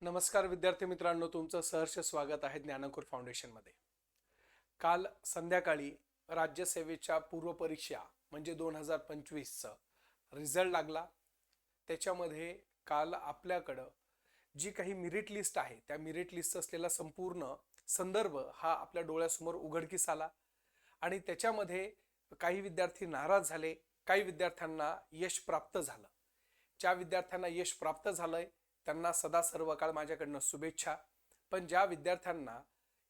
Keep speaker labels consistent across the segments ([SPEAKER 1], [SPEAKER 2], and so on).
[SPEAKER 1] नमस्कार विद्यार्थी मित्रांनो, तुमचं सहर्ष स्वागत आहे ज्ञानकोर फाउंडेशनमध्ये. काल संध्याकाळी राज्यसेवेच्या पूर्वपरीक्षा म्हणजे 2025चा रिझल्ट लागला. त्याच्यामध्ये काल आपल्याकडं जी काही मेरिट लिस्ट आहे त्या मेरिट लिस्ट असलेला संपूर्ण संदर्भ हा आपल्या डोळ्यासमोर उघडकीस आला आणि त्याच्यामध्ये काही विद्यार्थी नाराज झाले, काही विद्यार्थ्यांना यश प्राप्त झालं. ज्या विद्यार्थ्यांना यश प्राप्त झालंय त्यांना सदा सर्व काळ माझ्याकडनं शुभेच्छा. पण ज्या विद्यार्थ्यांना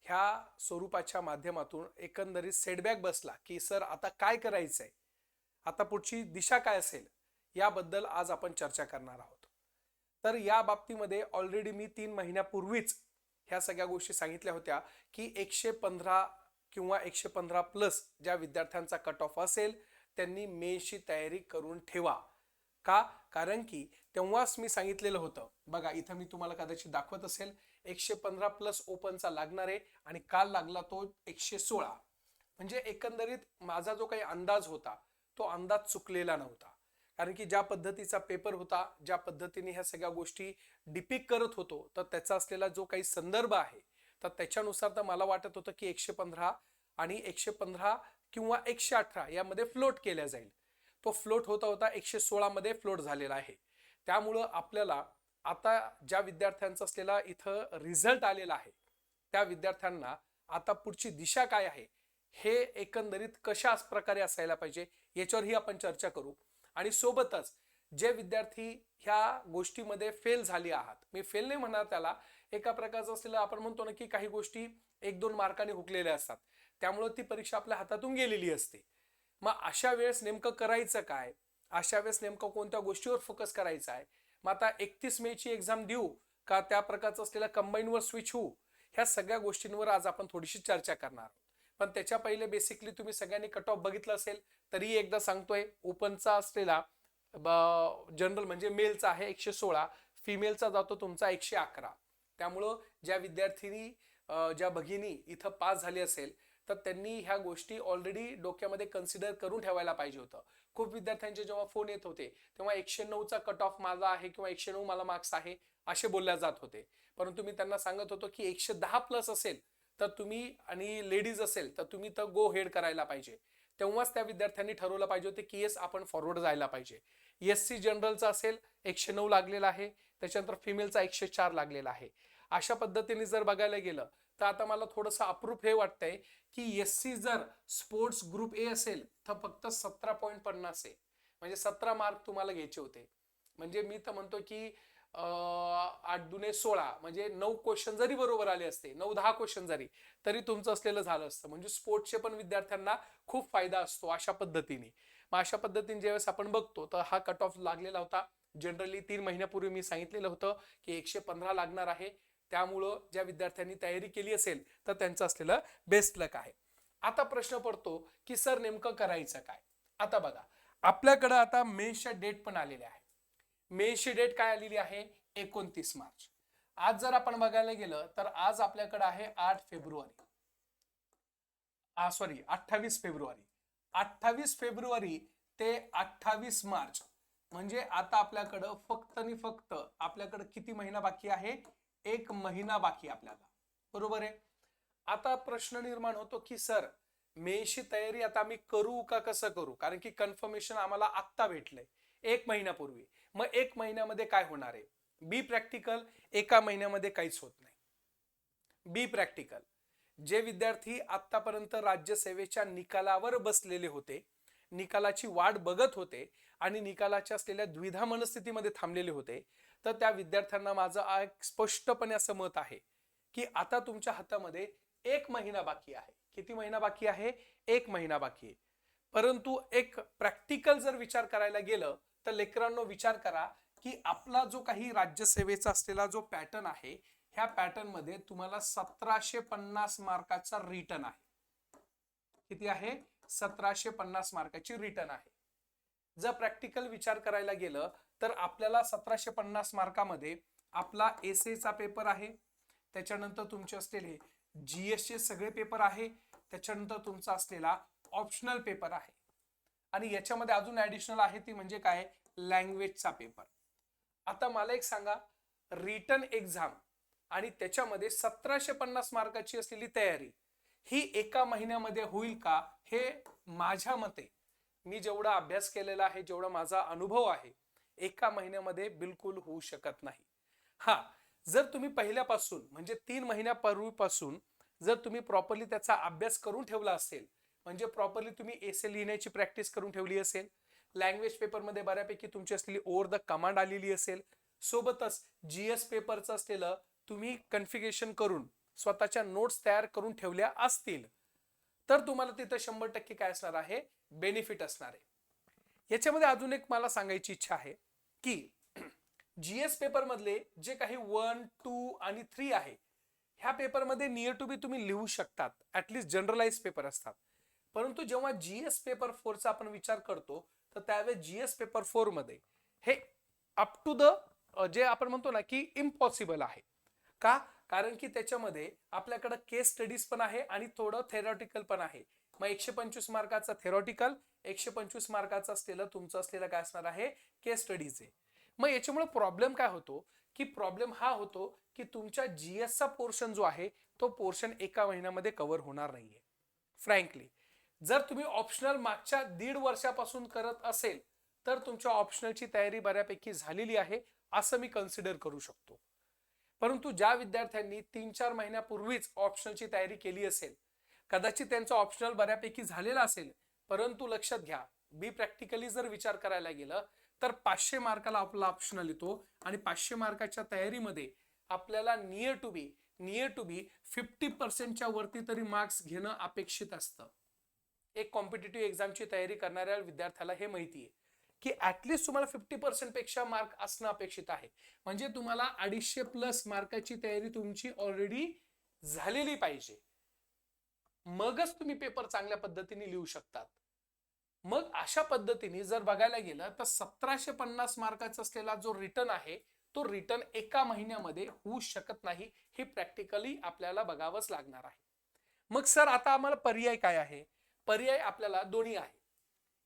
[SPEAKER 1] ह्या स्वरूपाच्या माध्यमातून एकंदरीत सेटबॅक बसला की सर आता काय करायचंय, आता पुढची दिशा काय असेल, याबद्दल आज आपण चर्चा करणार आहोत. तर या बाबतीमध्ये ऑलरेडी मी 3 महिन्यापूर्वीच ह्या सगळ्या गोष्टी सांगितल्या होत्या की 115 किंवा 115 प्लस ज्या विद्यार्थ्यांचा कट ऑफ असेल त्यांनी मेची तयारी करून ठेवा. का? कारण की तेव्हाच मी सांगितलेलं होतं, बघा इथं मी तुम्हाला कदाचित दाखवत असेल, 115 प्लस ओपनचा लागणार आहे आणि काल लागला तो 116. म्हणजे एकंदरीत माझा जो काही अंदाज होता तो अंदाज चुकलेला नव्हता. कारण की ज्या पद्धतीचा पेपर होता, ज्या पद्धतीने ह्या सगळ्या गोष्टी डिपिक्ट करत होतो, तर त्याचा असलेला जो काही संदर्भ आहे तर त्याच्यानुसार तर मला वाटत होतं की 115 आणि 115 किंवा 118 यामध्ये फ्लोट केल्या जाईल. तो फ्लोट होता होता 116 मध्ये फ्लोट झालेला आहे. त्यामुळं आपल्याला आता ज्या विद्यार्थ्यांचा असलेला इथं रिझल्ट आलेला आहे त्या विद्यार्थ्यांना आता पुढची दिशा काय आहे हे एकंदरीत कशा प्रकारे असायला पाहिजे याच्यावरही आपण चर्चा करू. आणि सोबतच जे विद्यार्थी ह्या गोष्टीमध्ये फेल झाले आहात, मी फेल नाही म्हणणार त्याला, एका प्रकारचं असलेलं आपण म्हणतो ना की काही गोष्टी 1-2 मार्काने हुकलेल्या असतात, त्यामुळे ती परीक्षा आपल्या हातातून गेलेली असते. मग अशा वेळेस नेमकं करायचं काय, अशा वेळेस नेमकं कोणत्या गोष्टीवर फोकस करायचा आहे, मग आता 31 मेची एक्झाम देऊ का त्या प्रकारचं असलेल्या कंबाईनवर स्विच होऊ, ह्या सगळ्या गोष्टींवर आज आपण थोडीशी चर्चा करणार आहोत. पण त्याच्या पहिले बेसिकली तुम्ही सगळ्यांनी कट ऑफ बघितलं असेल, तरी एकदा सांगतोय, ओपनचा असलेला जनरल म्हणजे मेलचा आहे 116, फिमेलचा जातो तुमचा 111. त्यामुळं ज्या विद्यार्थिनी ज्या भगिनी इथं पास झाली असेल तर त्यांनी ह्या गोष्टी ऑलरेडी डोक्यामध्ये कन्सिडर करून ठेवायला पाहिजे होतं. खूप विद्यार्थ्यांचे जेव्हा फोन येत होते तेव्हा 109चा कट ऑफ माझा आहे किंवा 109 मला मार्क्स आहे असे बोलल्या जात होते. परंतु मी त्यांना सांगत होतो की 110 प्लस असेल तर तुम्ही, आणि लेडीज असेल तर तुम्ही तर गो हेड करायला पाहिजे. तेव्हाच त्या विद्यार्थ्यांनी ठरवलं पाहिजे होते की येस आपण फॉरवर्ड जायला पाहिजे. एससी जनरलचा असेल 109 लागलेला आहे, त्याच्यानंतर फिमेलचा 104 लागलेला आहे. अशा पद्धतीने जर बघायला गेलं तर आता मला थोडंसं अप्रूप हे वाटतंय की एससी जर स्पोर्ट्स ग्रुप ए असेल तर फक्त 17.50 आहे, म्हणजे 17 मार्क तुम्हाला घ्यायचे होते. म्हणजे मी तर म्हणतो की 8×2=16 म्हणजे 9 क्वेश्चन जरी बरोबर आले असते, 9-10 क्वेश्चन जरी, तरी तुमचं असलेलं झालं असतं. म्हणजे स्पोर्ट्सचे पण विद्यार्थ्यांना खूप फायदा असतो अशा पद्धतीने. मग अशा पद्धतीने ज्यावेळेस आपण बघतो तर हा कट ऑफ लागलेला होता. जनरली 3 महिन्यापूर्वी मी सांगितलेलं होतं की 115 लागणार आहे. त्यामुळं ज्या विद्यार्थ्यांनी तयारी केली असेल तर त्यांचं असलेलं बेस्ट लक आहे. आता प्रश्न पडतो की सर नेमकं करायचं काय. आता बघा, आपल्याकडं आता मेच्या डेट पण आलेले आहे. मेची डेट काय आलेली आहे, 29 मार्च. आज जर आपण बघायला गेलं तर आज आपल्याकडे आहे 8 फेब्रुवारी, 28 फेब्रुवारी. 28 फेब्रुवारी ते 28 मार्च म्हणजे आता आपल्याकडं फक्त आणि फक्त आपल्याकडे किती महिना बाकी आहे, 1 महिना बाकी आपल्याला, बरोबर आहे. आता प्रश्न निर्माण होतो की सर मेची तयारी आता मी करू का कसं करू, कारण की कन्फर्मेशन आम्हाला आत्ता भेटलंय 1 महिन्यापूर्वी. मग 1 महिन्यामध्ये काय होणार आहे, बी प्रॅक्टिकल. एका महिन्यामध्ये काहीच होत नाही. बी प्रॅक्टिकल, जे विद्यार्थी आतापर्यंत राज्यसेवेच्या निकालावर बसलेले होते, निकालाची वाट बघत होते आणि निकालाच्या असलेल्या द्विधा मनस्थितीमध्ये थांबलेले होते, तर त्या विद्यार्थ्यांना माझं स्पष्टपणे असं मत आहे की आता तुमच्या हातामध्ये 1 महिना बाकी आहे. किती महिना बाकी आहे, 1 महिना बाकी आहे. परंतु एक प्रॅक्टिकल जर विचार करायला गेलं तर लेकरांनो विचार करा की आपला जो काही राज्यसेवेचा असलेला जो पॅटर्न आहे, ह्या पॅटर्न मध्ये तुम्हाला 1750 मार्काचा रिटर्न आहे. किती आहे, 1750 मार्काची रिटर्न आहे. जर प्रॅक्टिकल विचार करायला गेलं तर आपल्याला 1750 मार्कामध्ये आपला एसएचा पेपर आहे, त्याच्यानंतर तुमचे असलेले जीएसचे सगळे पेपर आहे, त्याच्यानंतर तुमचा असलेला ऑप्शनल पेपर आहे, आणि याच्यामध्ये अजून ऍडिशनल आहे ती म्हणजे काय, लँग्वेजचा पेपर. आता मला एक सांगा, रिटन एक्झाम आणि त्याच्यामध्ये 1750 मार्काची असलेली तयारी ही एका महिन्यामध्ये होईल का? हे माझ्या मते, मी जेवढा अभ्यास केलेला आहे, जेवढा माझा अनुभव आहे, एका महिन्यामध्ये बिलकुल होऊ शकत नाही. हा, जर तुम्ही पहिल्यापासून म्हणजे 3 महिन्यापूर्वीपासून जर तुम्ही प्रॉपरली त्याचा अभ्यास करून ठेवला असेल, म्हणजे प्रॉपरली तुम्ही एसे लिहिण्याची प्रॅक्टिस करून ठेवली असेल, लँग्वेज पेपरमध्ये बऱ्यापैकी तुमची असलेली ओव्हर द कमांड आलेली असेल, सोबतच जीएस पेपरचं असलेलं तुम्ही कन्फिगरेशन करून स्वतःच्या नोट्स तयार करून ठेवल्या असतील, तर तुम्हाला तिथं 100% काय असणार आहे? बेनिफिट असणार आहे. याच्यामध्ये अजून एक मला सांगायची इच्छा आहे की जीएस पेपर मधले जे काही 1, 2 आणि 3 आहे, ह्या पेपरमध्ये नियर टू बी तुम्ही लिहू शकतात, ऍटलीस्ट जनरलाइज पेपर असतात. परंतु जेव्हा जीएस पेपर 4चा आपण विचार करतो, तर त्यावेळेस जीएस पेपर 4 मध्ये हे अप टू द जे आपण म्हणतो ना की इम्पॉसिबल आहे. का? कारण की त्याच्यामध्ये आपल्याकडे केस स्टडीज पण आहे आणि थोडं थेरॉटिकल पण आहे. मग 125 मार्काचा थेरॉटिकल, 125 मार्काचा असलेलं तुमचं असलेलं काय असणार आहे? केस स्टडीज आहे. मग याच्यामुळे प्रॉब्लेम काय होतो की प्रॉब्लेम हा होतो की तुमच्या जीएसचा पोर्शन जो आहे तो पोर्शन एका महिन्यामध्ये कव्हर होणार नाहीये. फ्रँकली, जर तुम्ही ऑप्शनल मागच्या 1.5 वर्षापासून करत असेल, तर तुमच्या ऑप्शनलची तयारी बऱ्यापैकी झालेली आहे असं मी कन्सिडर करू शकतो. परंतु ज्या विद्यार्थ्यांनी 3-4 महिन्यापूर्वीच ऑप्शनलची तयारी केली असेल, कदाचित त्यांचं ऑप्शनल बऱ्यापैकी झालेलं असेल, परंतु लक्षात घ्या, बी प्रॅक्टिकली जर विचार करायला गेलं तर 500 मार्काला आपला ऑप्शनल येतो आणि 500 मार्काच्या तयारीमध्ये आपल्याला नियर टू बी 50%च्या वरती तरी मार्क्स घेणं अपेक्षित असतं. एक कॉम्पिटिटिव्ह एक्झामची तयारी करणाऱ्या विद्यार्थ्याला हे माहिती आहे की ऍटलीस्ट तुम्हाला 50% पेक्षा मार्क असणं अपेक्षित आहे. म्हणजे तुम्हाला 250+ मार्काची तयारी तुमची ऑलरेडी झालेली पाहिजे, मगच तुम्ही पेपर चांगल्या पद्धतीने लिहू शकतात. मग अशा पद्धतीने जर बघायला गेलं तर 1750 मार्काचा असलेला जो रिटर्न आहे, तो रिटर्न एका महिन्यामध्ये होऊ शकत नाही. हे प्रॅक्टिकली आपल्याला बघावंच लागणार आहे. मग सर आता आम्हाला पर्याय काय आहे? पर्याय आपल्याला दोन्ही आहे.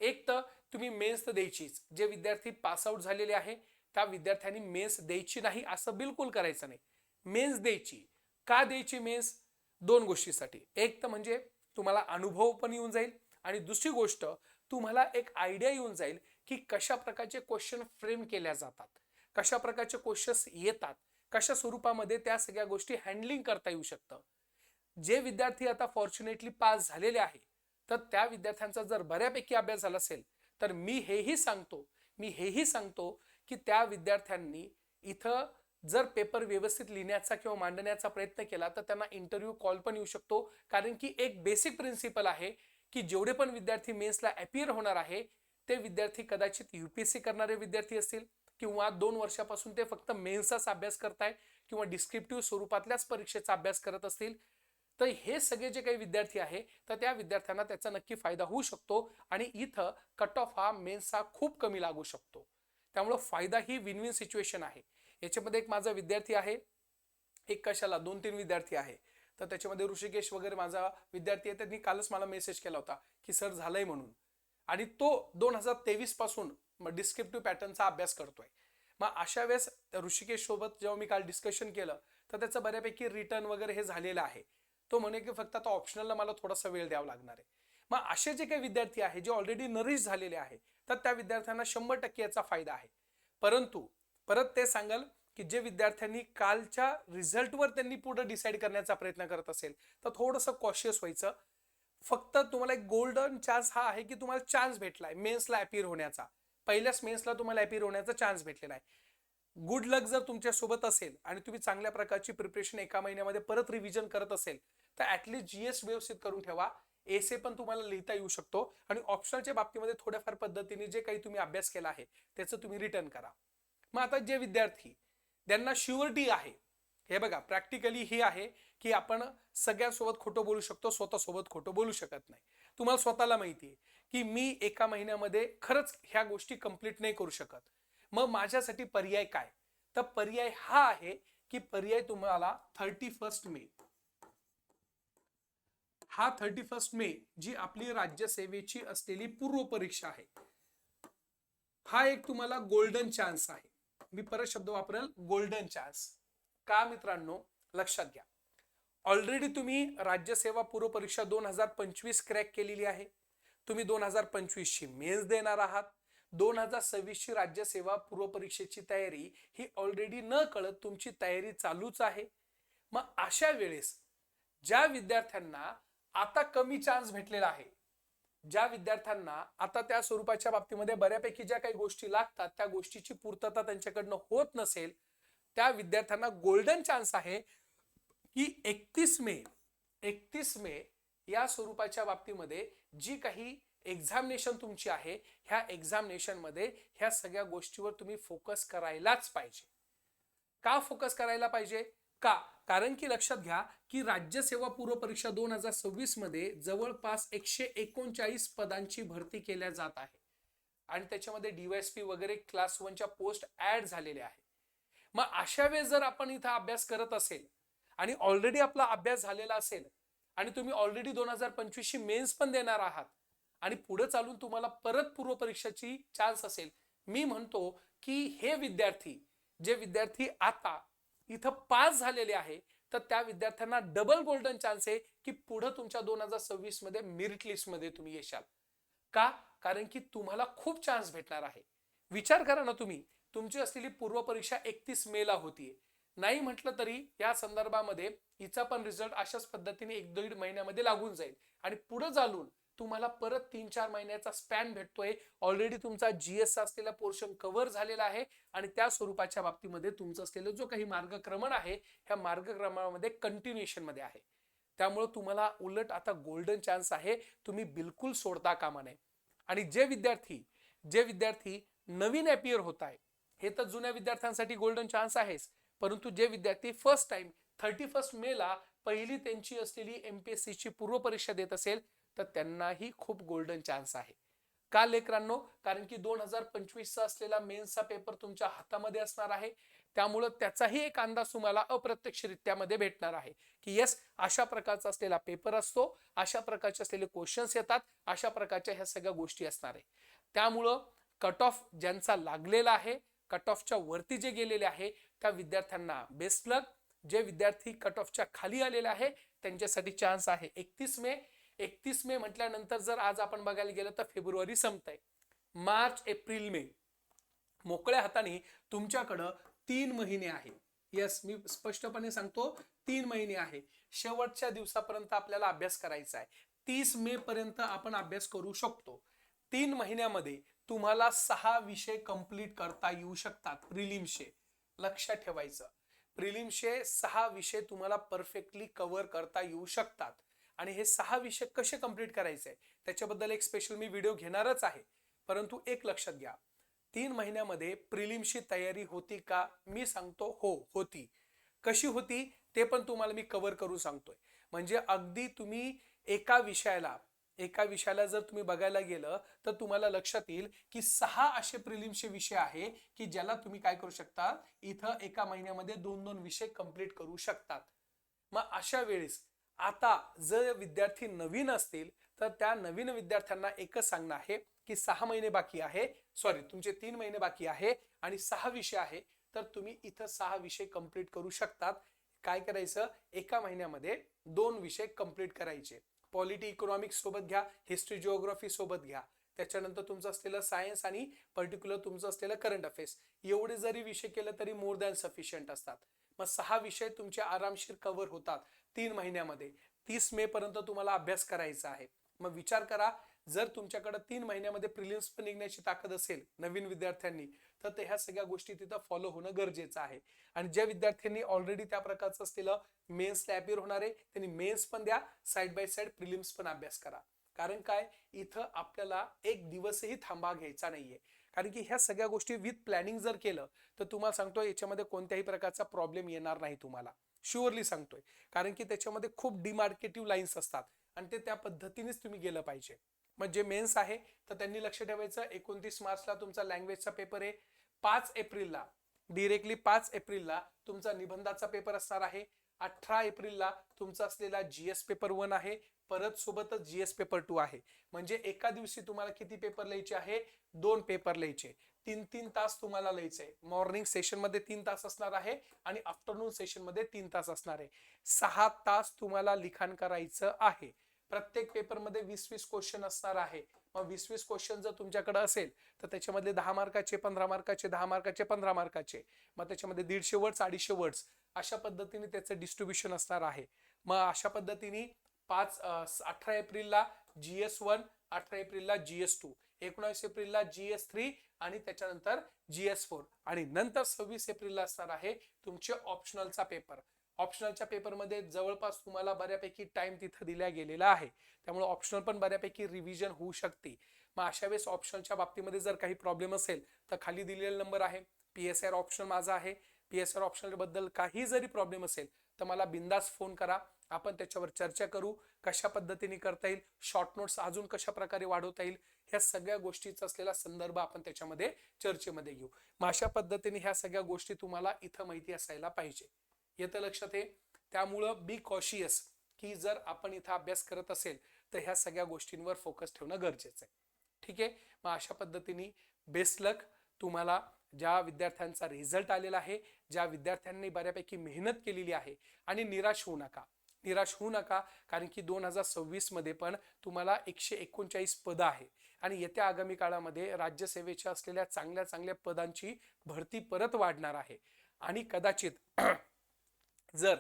[SPEAKER 1] एक तर तुम्ही मेन्स द्यायचीच. जे विद्यार्थी पास आउट झालेले आहे त्या विद्यार्थ्यांनी मेन्स द्यायची नाही असं बिलकुल करायचं नाही. मेन्स द्यायची. का द्यायची मेन्स? 2 गोष्टीसाठी. एक तर म्हणजे तुम्हाला अनुभव पण येऊन जाईल आणि दुसरी गोष्ट तुम्हाला एक आयडिया येऊन जाईल की कशा प्रकारचे क्वेश्चन फ्रेम केल्या जातात, कशा प्रकारचे क्वेश्चन्स येतात, कशा स्वरूपामध्ये त्या सगळ्या गोष्टी हँडलिंग करता येऊ शकतं. जे विद्यार्थी आता फॉर्च्युनेटली पास झालेले आहे, तर त्या विद्यार्थ्यांचा जर बऱ्यापैकी अभ्यास झाला असेल, तर मी हेही सांगतो की त्या विद्यार्थ्यांनी इथं जर पेपर व्यवस्थित लिहिण्याचा किंवा मांडण्याचा प्रयत्न केला तर त्यांना इंटरव्ह्यू कॉल पण येऊ शकतो. कारण की एक बेसिक प्रिन्सिपल आहे की जेवढे पण विद्यार्थी मेन्सला अपीयर होणार आहे ते विद्यार्थी कदाचित यूपीएससी करणारे विद्यार्थी असतील किंवा 2 वर्षापासून ते फक्त मेन्सचाच अभ्यास करताय किंवा डिस्क्रिप्टिव्ह स्वरूपातल्याच परीक्षेचा अभ्यास करत असतील. तर हे सगळे जे काही विद्यार्थी आहे तर त्या विद्यार्थ्यांना त्याचा नक्की फायदा होऊ शकतो आणि इथं कट ऑफ हा मेन्सचा खूप कमी लागू शकतो. त्यामुळे फायदा ही विन विन सिच्युएशन आहे. याच्यामध्ये एक माझा विद्यार्थी आहे, एक कशाला 2-3 विद्यार्थी आहे. तर त्याच्यामध्ये ऋषिकेश वगैरे माझा विद्यार्थी आहे, त्यांनी कालच मला मेसेज केला होता की सर झालंय म्हणून, आणि तो 2023 पासून डिस्क्रिप्टिव्ह पॅटर्नचा अभ्यास करतोय. मग अशा वेळेस ऋषिकेश सोबत जेव्हा मी काल डिस्कशन केलं तर त्याचं बऱ्यापैकी रिटर्न वगैरे हे झालेलं आहे. तो म्हणे की फक्त आता ऑप्शनलला मला थोडासा वेळ द्यावा लागणार आहे. मग असे जे काही विद्यार्थी आहे जे ऑलरेडी नरिश झालेले आहे तर त्या विद्यार्थ्यांना 100% याचा फायदा आहे. परंतु परत ते सांगाल की जे विद्यार्थ्यांनी कालच्या रिझल्टवर त्यांनी पुढे डिसाईड करण्याचा प्रयत्न करत असेल तर थोडंसं कॉशियस व्हायचं. फक्त तुम्हाला एक गोल्डन चान्स हा आहे की तुम्हाला चान्स भेटलाय मेन्सला अपीयर होण्याचा. पहिल्याच मेन्सला तुम्हाला अपीयर होण्याचा चान्स भेटलेला आहे. गुड लक जर तुमच्या सोबत असेल आणि तुम्ही चांगल्या प्रकारची प्रिपरेशन एका महिन्यामध्ये परत रिव्हिजन करत असेल तर ऍटलीस्ट जीएस व्यवस्थित करून ठेवा. एसे पण तुम्हाला लिहिता येऊ शकतो आणि ऑप्शनलच्या बाबतीमध्ये थोड्याफार पद्धतीने जे काही तुम्ही अभ्यास केला आहे त्याचं तुम्ही रिटर्न करा. मग आता जे विद्यार्थी त्यांना शुअरिटी आहे, हे बघा प्रॅक्टिकली हे आहे की आपण सगळ्यांसोबत खोटं बोलू शकतो, स्वतःसोबत खोटं बोलू शकत नाही. तुम्हाला स्वतःला माहिती आहे की मी एका महिन्यामध्ये खरंच ह्या गोष्टी कंप्लीट नाही करू शकत. मग माझ्यासाठी पर्याय काय? तर पर्याय हा आहे की पर्याय तुम्हाला 31 मे, हा 31 मे जी आपली राज्यसेवेची असलेली पूर्व परीक्षा आहे, हा एक तुम्हाला गोल्डन चान्स आहे. मी परत शब्द वापरेल, गोल्डन चान्स. का मित्रांनो? लक्षात घ्या, ऑलरेडी तुम्ही राज्यसेवा पूर्व परीक्षा 2025 क्रॅक केलेली आहे. तुम्ही 2025 ची मेन्स देणार आहात. 2026 ची राज्यसेवा पूर्व परीक्षेची तयारी ही ऑलरेडी न कळत तुमची तयारी चालूच आहे. मग अशा वेळेस ज्या विद्यार्थ्यांना आता कमी चान्स भेटलेला आहे, ज्या विद्यार्थ्यांना आता त्या स्वरूपाच्या बाबतीमध्ये बऱ्यापैकी ज्या काही गोष्टी लागतात त्या गोष्टीची पूर्तता त्यांच्याकडनं होत नसेल, त्या विद्यार्थ्यांना गोल्डन चान्स आहे की 31 मे या स्वरूपाच्या बाबतीमध्ये जी काही एक्झामिनेशन तुमची आहे, ह्या एक्झामिनेशन मध्ये ह्या सगळ्या गोष्टीवर तुम्ही फोकस करायलाच पाहिजे. का फोकस करायला पाहिजे? कारण की लक्षात घ्या की राज्यसेवा पूर्व परीक्षा 2026 मध्ये जवळपास 139 पदांची भरती केल्या जात आहे आणि त्याच्यामध्ये डीवायएसपी वगैरे क्लास 1च्या पोस्ट ऍड झालेल्या आहे. मग अशा वेळेस जर आपण इथं अभ्यास करत असेल आणि ऑलरेडी आपला अभ्यास झालेला असेल आणि तुम्ही ऑलरेडी 2025 ची मेन्स पण देणार आहात आणि पुढे चालून तुम्हाला परत पूर्व परीक्षेची चान्स असेल, मी म्हणतो की हे जे विद्यार्थी आता इथं पास झालेले आहे, तर त्या विद्यार्थ्यांना डबल गोल्डन चान्स आहे की पुढे तुमच्या 2026 मध्ये मेरिट लिस्ट मध्ये तुम्ही येशाल. कारण की तुम्हाला खूप चान्स भेटणार आहे. विचार करा ना, तुमची असलेली पूर्व परीक्षा 31 मे ला होतीये. नाही म्हटलं तरी या संदर्भामध्ये हिचा पण रिझल्ट अशाच पद्धतीने 1-1.5 महिन्यामध्ये लागून जाईल आणि पुढे चालून तुम्हाला परत 3-4 महिन्याचा स्पॅन भेटतोय. ऑलरेडी तुमचा जीएस असलेला पोर्शन कव्हर झालेला आहे आणि त्या स्वरूपाच्या बाबतीमध्ये तुमचं असलेलं जो काही मार्गक्रमण आहे, ह्या मार्गक्रमणामध्ये कंटिन्युएशन मध्ये आहे. त्यामुळे तुम्हाला उलट आता गोल्डन चान्स आहे, तुम्ही बिलकुल सोडता कामा नये. आणि जे विद्यार्थी नवीन अपियर होत आहे, हे तर जुन्या विद्यार्थ्यांसाठी गोल्डन चान्स आहेच, परंतु जे विद्यार्थी फर्स्ट टाइम 31 मे ला पहिली त्यांची असलेली एमपीएससी ची पूर्व परीक्षा देत असेल, तर त्यांनाही खूप गोल्डन चान्स आहे. का लेकरांनो? कारण की 2025 चा असलेला मेन्सचा पेपर तुमच्या हातामध्ये असणार आहे. त्यामुळे त्याचाही एक अंदाज तुम्हाला अप्रत्यक्षरित्या मध्ये भेटणार आहे की येस, अशा प्रकारचा असलेला पेपर असतो, अशा प्रकारचे असलेले क्वेश्चन्स येतात, अशा प्रकारच्या ह्या सगळ्या गोष्टी असणार आहे. त्यामुळं कट ऑफ ज्यांचा लागलेला आहे, कट ऑफच्या वरती जे गेलेले आहे, त्या विद्यार्थ्यांना बेस्ट लक. जे विद्यार्थी कट ऑफच्या खाली आलेले आहे त्यांच्यासाठी चान्स आहे 31 मे म्हटल्यानंतर जर आज आपण बघायला गेलं तर फेब्रुवारी संपतंय. मार्च, एप्रिल, मे मोकळ्या हाताने तुमच्याकडं 3 महिने आहे. यस, मी स्पष्टपणे सांगतो 3 महिने आहे. शेवटच्या दिवसापर्यंत आपल्याला अभ्यास करायचा आहे. 30 मे पर्यंत आपण अभ्यास करू शकतो. 3 महिन्यामध्ये तुम्हाला 6 विषय कंप्लीट करता येऊ शकतात. प्रिलिम्सचे लक्षात ठेवायचं, प्रिलिम्सचे 6 विषय तुम्हाला परफेक्टली कव्हर करता येऊ शकतात. आणि हे 6 विषय कसे कंप्लीट करायचे त्याच्याबद्दल एक स्पेशल मी व्हिडिओ घेणारच आहे. परंतु एक लक्षात घ्या, 3 महिन्यामध्ये प्रिलिम्सची तयारी होती का? मी सांगतो हो, होती. कशी होती ते पण तुम्हाला मी कव्हर करून सांगतोय. म्हणजे अगदी तुम्ही एका विषयाला जर तुम्ही बघायला गेलं तर तुम्हाला लक्षात येईल की 6 असे प्रिलिम्सचे विषय आहे की ज्याला तुम्ही काय करू शकता, इथं एका महिन्यामध्ये 2-2 विषय कंप्लीट करू शकतात. मग अशा वेळेस आता जर विद्यार्थी नवीन असतील तर त्या नवीन विद्यार्थ्यांना एकच सांगणं आहे की 6 महिने बाकी आहे, तुमचे 3 महिने बाकी आहे आणि 6 विषय आहे, तर तुम्ही इथं 6 विषय कंप्लीट करू शकतात. काय करायचं, एका महिन्यामध्ये 2 विषय कंप्लीट करायचे. पॉलिटी इकॉनॉमिक्स सोबत घ्या, हिस्ट्री जिओग्राफी सोबत घ्या, त्याच्यानंतर तुमचं असलेलं सायन्स आणि पर्टिक्युलर तुमचं असलेलं करंट अफेअर्स, एवढे जरी विषय केलं तरी मोर दॅन सफिशियंट असतात. मग 6 विषय तुमचे आरामशीर कव्हर होतात 3 महिन्यामध्ये. 30 मे पर्यंत तुम्हाला अभ्यास करायचा आहे. मग विचार करा, जर तुमच्याकडे 3 महिन्यामध्ये प्रिलिम्स पण निघण्याची ताकद असेल नवीन विद्यार्थ्यांनी, तर ते ह्या सगळ्या गोष्टी तिथं फॉलो होणं गरजेचं आहे. आणि ज्या विद्यार्थ्यांनी ऑलरेडी त्या प्रकारचं असलेलं मेन्सला अपियर होणार आहे, त्यांनी मेन्स पण द्या, साइड बाय साइड प्रिलिम्स पण अभ्यास करा. कारण काय, इथं आपल्याला एक दिवसही थांबा घ्यायचा नाहीये. कारण की ह्या सगळ्या गोष्टी विथ प्लॅनिंग जर केलं तर तुम्हाला सांगतो याच्यामध्ये कोणत्याही प्रकारचा प्रॉब्लेम येणार नाही तुम्हाला, शुअरली सांगतोय. कारण की त्याच्यामध्ये खूप डिमार्केटिव्ह लाईन्स असतात आणि ते त्या पद्धतीनेच तुम्ही गेलं पाहिजे. मग जे मेन्स आहे तर त्यांनी लक्ष ठेवायचं, 29 मार्चला तुमचा लँग्वेजचा पेपर आहे. 5 एप्रिलला तुमचा निबंधाचा पेपर असणार आहे. 18 एप्रिलला तुमचा असलेला जीएस पेपर 1 आहे, परत सोबतच जीएस पेपर 2 आहे. म्हणजे एका दिवशी तुम्हाला किती पेपर लिहायचे आहे? 2 पेपर लिहायचे. तीन तास तुम्हाला लिहायचंय. मॉर्निंग सेशन मध्ये 3 तास असणार आहे आणि आफ्टरनून सेशन मध्ये 3 तास असणार आहे. 6 तास तुम्हाला लिखाण करायचं आहे. प्रत्येक पेपरमध्ये 20-20 क्वेश्चन असणार आहे. मग 20-20 क्वेश्चन जर तुमच्याकडे असेल तर त्याच्यामधले 10 मार्काचे, 15 मार्काचे, 10 मार्काचे, 15 मार्काचे, मग त्याच्यामध्ये 150 वर्ड्स, 250 वर्ड्स अशा पद्धतीने त्याचं डिस्ट्रीब्युशन असणार आहे. मग अशा पद्धतीने 18 एप्रिलला GS1, 18 एप्रिलला GS2, 19 एप्रिलला GS3 आणि त्याच्यानंतर GS4 आणि नंतर 26 एप्रिलला असणार आहे तुमचे ऑप्शनलचा पेपर. ऑप्शनलच्या पेपरमध्ये जवळपास तुम्हाला बऱ्यापैकी टाइम तिथं दिला गेलेला आहे, त्यामुळे ऑप्शनल पण बऱ्यापैकी रिव्हिजन होऊ शकते. मग अशा वेळेस ऑप्शनलच्या बाबतीमध्ये जर काही प्रॉब्लेम असेल तर खाली दिलेला नंबर आहे, PSR ऑप्शनल माझा आहे. PSR ऑप्शनल बद्दल काही जरी प्रॉब्लेम असेल तर मला बिंदास फोन करा, आपण त्याच्यावर चर्चा करू. कशा पद्धतीने करता येईल, शॉर्ट नोट्स अजून कशा प्रकारे वाढवता येईल, ह्या सगळ्या गोष्टीचा असलेला संदर्भ आपण त्याच्यामध्ये चर्चेमध्ये घेऊ. मग अशा पद्धतीने ह्या सगळ्या गोष्टी तुम्हाला इथं माहिती असायला पाहिजे. येतं लक्षात आहे. त्यामुळं बी कॉशियस की जर आपण इथं अभ्यास करत असेल तर ह्या सगळ्या गोष्टींवर फोकस ठेवणं गरजेचं आहे. ठीक आहे. मग अशा पद्धतीने बेस्ट लक तुम्हाला. ज्या विद्यार्थ्यांचा रिझल्ट आलेला आहे, ज्या विद्यार्थ्यांनी बऱ्यापैकी मेहनत केलेली आहे, आणि निराश होऊ नका, निराश होऊ नका, कारण की 2026 मध्ये पण तुम्हाला 139 पदं आहे आणि येत्या आगामी काळामध्ये राज्यसेवेच्या असलेल्या चांगल्या चांगल्या पदांची भरती परत वाढणार आहे. आणि कदाचित जर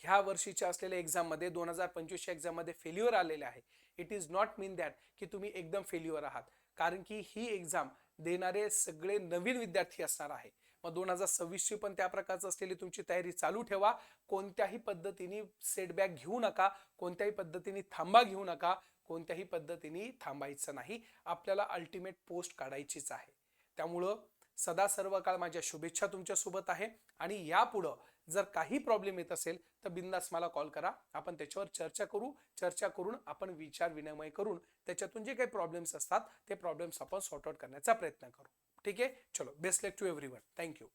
[SPEAKER 1] ह्या वर्षीच्या असलेल्या एक्झाम मध्ये 2025च्या एक्झाम मध्ये फेल्युअर आलेले आहे, it is not mean that की तुम्ही एकदम फेल्युअर आहात, कारण की ही एक्झाम देणारे सगळे नवीन विद्यार्थी असणार आहे. मग 2026ची पण त्या प्रकारचं असलेली तुमची तयारी चालू ठेवा. कोणत्याही पद्धतीने सेटबॅक घेऊ नका, कोणत्याही पद्धतीने थांबा घेऊ नका, कोणत्याही पद्धतीने थांबायचं नाही. आपल्याला अल्टिमेट पोस्ट काढायचीच आहे. त्यामुळं सदा सर्व काळ माझ्या शुभेच्छा तुमच्यासोबत आहे. आणि यापुढं जर काही प्रॉब्लेम येत असेल तर बिंदास मला कॉल करा, आपण त्याच्यावर चर्चा करू. चर्चा करून आपण विचार विनिमय करून त्याच्यातून जे काही प्रॉब्लेम्स असतात ते प्रॉब्लेम्स आपण सॉर्ट आउट करण्याचा प्रयत्न करू. ठीक आहे. चलो, best luck to everyone. Thank you.